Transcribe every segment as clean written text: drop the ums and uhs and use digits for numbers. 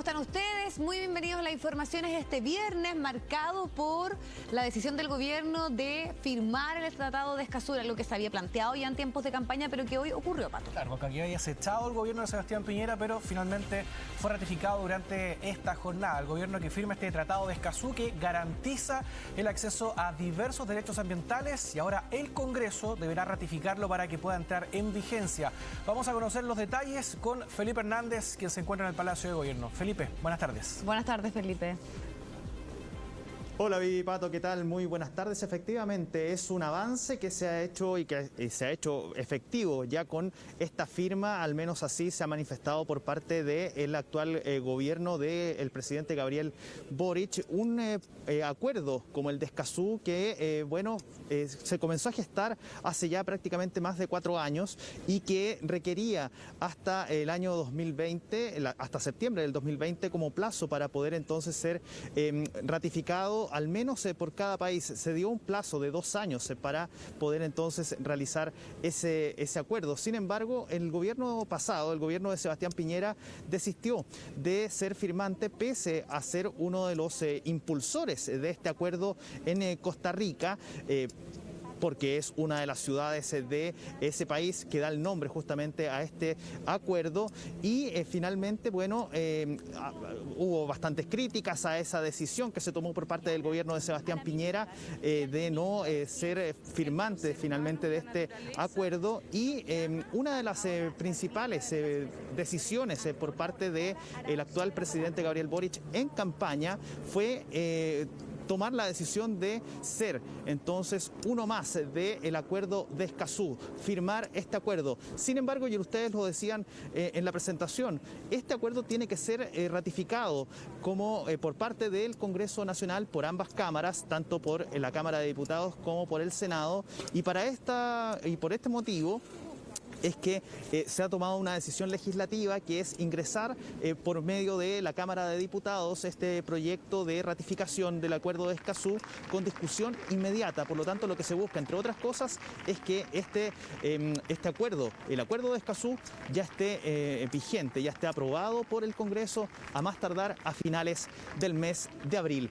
están ustedes? Muy bienvenidos a las informaciones este viernes, marcado por la decisión del gobierno de firmar el Tratado de Escazú, lo que se había planteado ya en tiempos de campaña, pero que hoy ocurrió, Pato. Claro, porque aquí había acechado el gobierno de Sebastián Piñera, pero finalmente fue ratificado durante esta jornada. El gobierno que firma este Tratado de Escazú que garantiza el acceso a diversos derechos ambientales y ahora el Congreso deberá ratificarlo para que pueda entrar en vigencia. Vamos a conocer los detalles con Felipe Hernández, quien se encuentra en el Palacio de Gobierno. Felipe, buenas tardes. Buenas tardes, Felipe. Hola Vivi, Pato, ¿qué tal? Muy buenas tardes. Efectivamente, es un avance que se ha hecho y que se ha hecho efectivo ya con esta firma, al menos así se ha manifestado por parte del actual gobierno del presidente Gabriel Boric, un acuerdo como el de Escazú que, se comenzó a gestar hace ya prácticamente más de 4 años y que requería hasta el año 2020, hasta septiembre del 2020 como plazo para poder entonces ser ratificado al menos por cada país. Se dio un plazo de 2 años para poder entonces realizar ese acuerdo. Sin embargo, el gobierno pasado, el gobierno de Sebastián Piñera, desistió de ser firmante pese a ser uno de los impulsores de este acuerdo en Costa Rica, porque es una de las ciudades de ese país que da el nombre justamente a este acuerdo y finalmente, hubo bastantes críticas a esa decisión que se tomó por parte del gobierno de Sebastián Piñera de no ser firmante finalmente de este acuerdo y una de las principales decisiones por parte del actual presidente Gabriel Boric en campaña fue tomar la decisión de ser entonces uno más del acuerdo de Escazú, firmar este acuerdo. Sin embargo, y ustedes lo decían en la presentación, este acuerdo tiene que ser ratificado como por parte del Congreso Nacional, por ambas cámaras, tanto por la Cámara de Diputados como por el Senado, y por este motivo es que se ha tomado una decisión legislativa que es ingresar por medio de la Cámara de Diputados este proyecto de ratificación del acuerdo de Escazú con discusión inmediata. Por lo tanto, lo que se busca, entre otras cosas, es que este acuerdo, el acuerdo de Escazú, ya esté vigente, ya esté aprobado por el Congreso a más tardar a finales del mes de abril.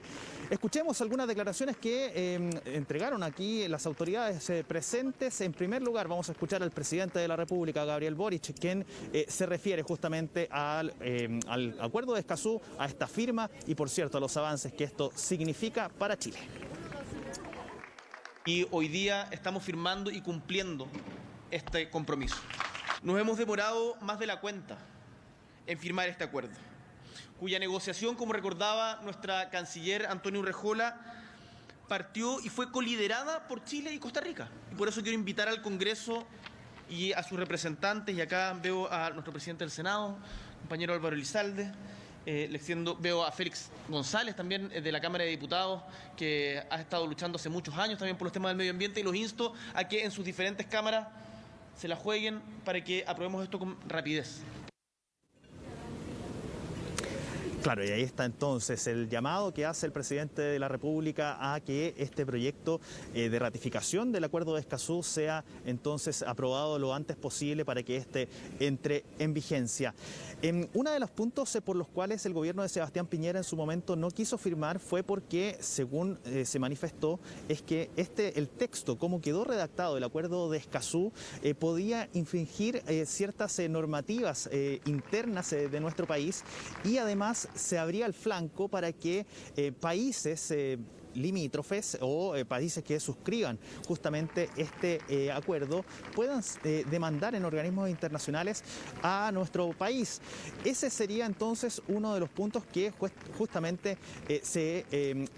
Escuchemos algunas declaraciones que entregaron aquí las autoridades presentes. En primer lugar, vamos a escuchar al presidente de la República, Gabriel Boric, quien se refiere justamente al acuerdo de Escazú, a esta firma y, por cierto, a los avances que esto significa para Chile. Y hoy día estamos firmando y cumpliendo este compromiso. Nos hemos demorado más de la cuenta en firmar este acuerdo, cuya negociación, como recordaba nuestra canciller Antonio Urrejola, partió y fue coliderada por Chile y Costa Rica. Y por eso quiero invitar al Congreso y a sus representantes, y acá veo a nuestro presidente del Senado, compañero Álvaro Elizalde, veo a Félix González también de la Cámara de Diputados, que ha estado luchando hace muchos años también por los temas del medio ambiente, y los insto a que en sus diferentes cámaras se la jueguen para que aprobemos esto con rapidez. Claro, y ahí está entonces el llamado que hace el presidente de la República a que este proyecto de ratificación del acuerdo de Escazú sea entonces aprobado lo antes posible para que este entre en vigencia. Uno de los puntos por los cuales el gobierno de Sebastián Piñera en su momento no quiso firmar fue porque, según se manifestó, es que el texto, como quedó redactado el acuerdo de Escazú, podía infringir ciertas normativas internas de nuestro país y además se abría el flanco para que países limítrofes o países que suscriban justamente este acuerdo puedan demandar en organismos internacionales a nuestro país. Ese sería entonces uno de los puntos que justamente se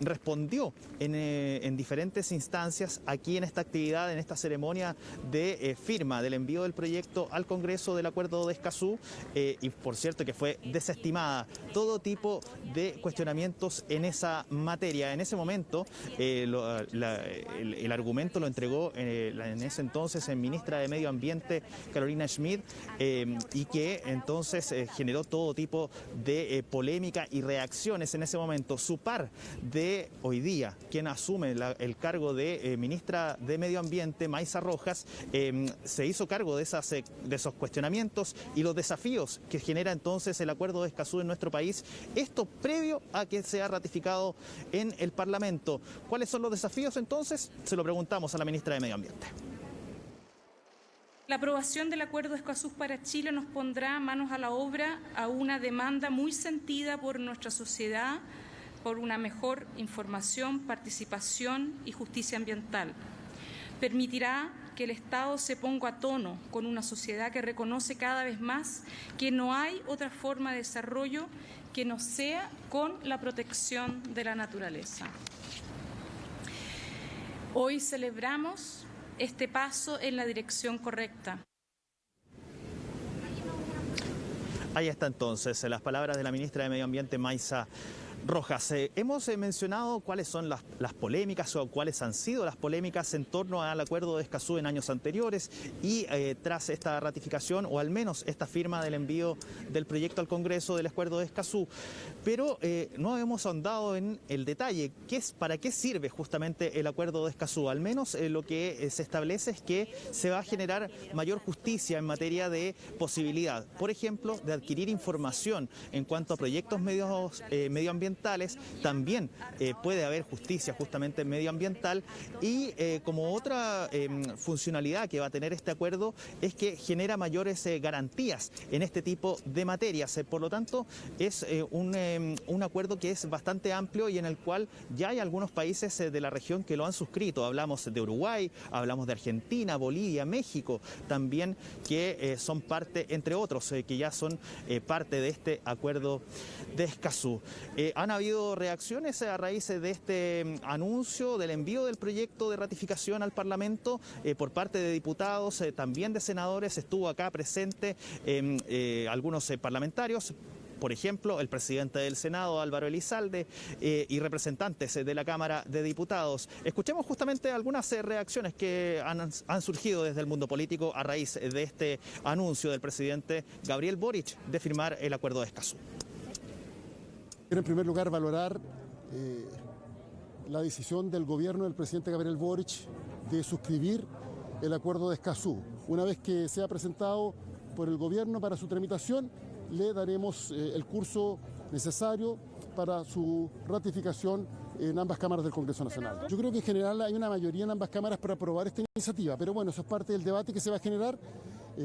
respondió en diferentes instancias aquí en esta actividad, en esta ceremonia de firma del envío del proyecto al Congreso del acuerdo de Escazú y por cierto que fue desestimada todo tipo de cuestionamientos en esa materia. En ese momento Parlamento. El argumento lo entregó en ese entonces ministra de Medio Ambiente, Carolina Schmid, y que entonces generó todo tipo de polémica y reacciones en ese momento. Su par de hoy día, quien asume el cargo de ministra de Medio Ambiente, Maysa Rojas, se hizo cargo de esos cuestionamientos y los desafíos que genera entonces el acuerdo de Escazú en nuestro país, esto previo a que sea ratificado en el Parlamento. ¿Cuáles son los desafíos entonces? Se lo preguntamos a la ministra de Medio Ambiente. La aprobación del Acuerdo de Escazú para Chile nos pondrá manos a la obra a una demanda muy sentida por nuestra sociedad, por una mejor información, participación y justicia ambiental. Permitirá que el Estado se ponga a tono con una sociedad que reconoce cada vez más que no hay otra forma de desarrollo que no sea con la protección de la naturaleza. Hoy celebramos este paso en la dirección correcta. Ahí está entonces las palabras de la ministra de Medio Ambiente, Maysa Rojas. Hemos mencionado cuáles son las polémicas o cuáles han sido las polémicas en torno al acuerdo de Escazú en años anteriores y tras esta ratificación o al menos esta firma del envío del proyecto al Congreso del acuerdo de Escazú. Pero no hemos ahondado en el detalle, para qué sirve justamente el acuerdo de Escazú. Al menos lo que se establece es que se va a generar mayor justicia en materia de posibilidad, por ejemplo, de adquirir información en cuanto a proyectos medioambientales. También puede haber justicia justamente medioambiental y como otra funcionalidad que va a tener este acuerdo es que genera mayores garantías en este tipo de materias. Por lo tanto, es un acuerdo que es bastante amplio y en el cual ya hay algunos países de la región que lo han suscrito. Hablamos de Uruguay, hablamos de Argentina, Bolivia, México, también que son parte, entre otros, que ya son parte de este acuerdo de Escazú. Han habido reacciones a raíz de este anuncio del envío del proyecto de ratificación al Parlamento por parte de diputados, también de senadores. Estuvo acá presente algunos parlamentarios. Por ejemplo, el presidente del Senado, Álvaro Elizalde, y representantes de la Cámara de Diputados. Escuchemos justamente algunas reacciones que han surgido desde el mundo político a raíz de este anuncio del presidente Gabriel Boric de firmar el acuerdo de Escazú. Quiero en primer lugar valorar la decisión del gobierno del presidente Gabriel Boric de suscribir el acuerdo de Escazú. Una vez que sea presentado por el gobierno para su tramitación, le daremos el curso necesario para su ratificación en ambas cámaras del Congreso Nacional. Yo creo que en general hay una mayoría en ambas cámaras para aprobar esta iniciativa, pero bueno, eso es parte del debate que se va a generar,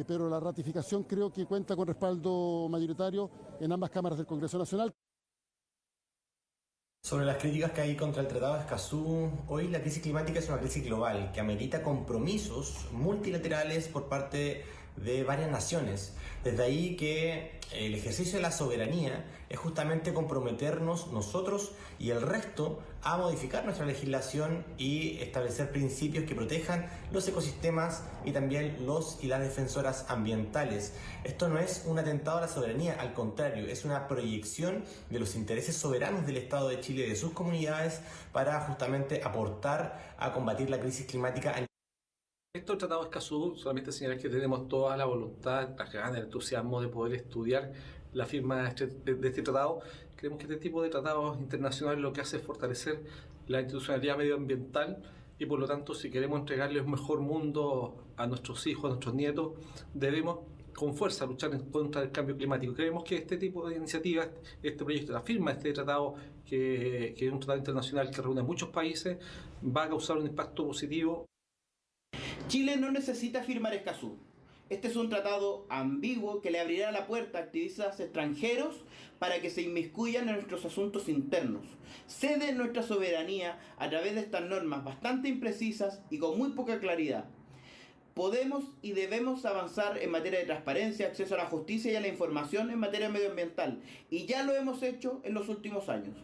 pero la ratificación creo que cuenta con respaldo mayoritario en ambas cámaras del Congreso Nacional. Sobre las críticas que hay contra el Tratado de Escazú, hoy la crisis climática es una crisis global que amerita compromisos multilaterales por parte de varias naciones. Desde ahí que el ejercicio de la soberanía es justamente comprometernos nosotros y el resto a modificar nuestra legislación y establecer principios que protejan los ecosistemas y también los y las defensoras ambientales. Esto no es un atentado a la soberanía, al contrario, es una proyección de los intereses soberanos del Estado de Chile y de sus comunidades para justamente aportar a combatir la crisis climática. Respecto al Tratado de Escazú, solamente señalar que tenemos toda la voluntad, las ganas, el entusiasmo de poder estudiar la firma de este tratado. Creemos que este tipo de tratados internacionales lo que hace es fortalecer la institucionalidad medioambiental y por lo tanto, si queremos entregarle un mejor mundo a nuestros hijos, a nuestros nietos, debemos con fuerza luchar en contra del cambio climático. Creemos que este tipo de iniciativas, este proyecto, la firma de este tratado, que es un tratado internacional que reúne a muchos países, va a causar un impacto positivo. Chile no necesita firmar Escazú. Este es un tratado ambiguo que le abrirá la puerta a activistas extranjeros para que se inmiscuyan en nuestros asuntos internos. Cede nuestra soberanía a través de estas normas bastante imprecisas y con muy poca claridad. Podemos y debemos avanzar en materia de transparencia, acceso a la justicia y a la información en materia medioambiental. Y ya lo hemos hecho en los últimos años.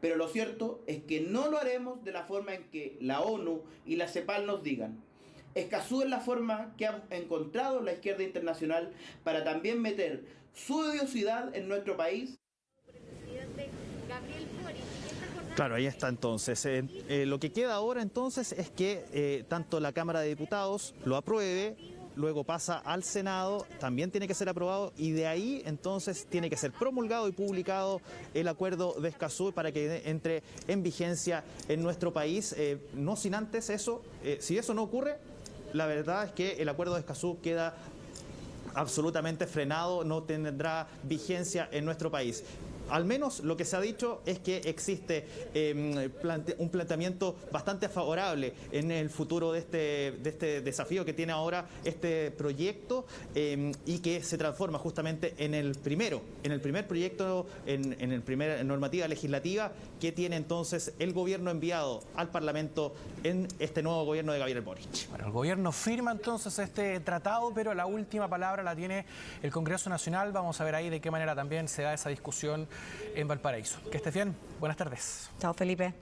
Pero lo cierto es que no lo haremos de la forma en que la ONU y la CEPAL nos digan. Escazú es la forma que ha encontrado la izquierda internacional para también meter su odiosidad en nuestro país. Claro, ahí está entonces. Lo que queda ahora entonces es que tanto la Cámara de Diputados lo apruebe, luego pasa al Senado, también tiene que ser aprobado y de ahí entonces tiene que ser promulgado y publicado el acuerdo de Escazú para que entre en vigencia en nuestro país. No sin antes eso, si eso no ocurre, la verdad es que el acuerdo de Escazú queda absolutamente frenado, no tendrá vigencia en nuestro país. Al menos lo que se ha dicho es que existe un planteamiento bastante favorable en el futuro de este desafío que tiene ahora este proyecto y que se transforma justamente en el primer proyecto, en el primer normativa legislativa que tiene entonces el gobierno enviado al Parlamento en este nuevo gobierno de Gabriel Boric. Bueno, el gobierno firma entonces este tratado, pero la última palabra la tiene el Congreso Nacional. Vamos a ver ahí de qué manera también se da esa discusión en Valparaíso. Que estés bien. Buenas tardes. Chao, Felipe.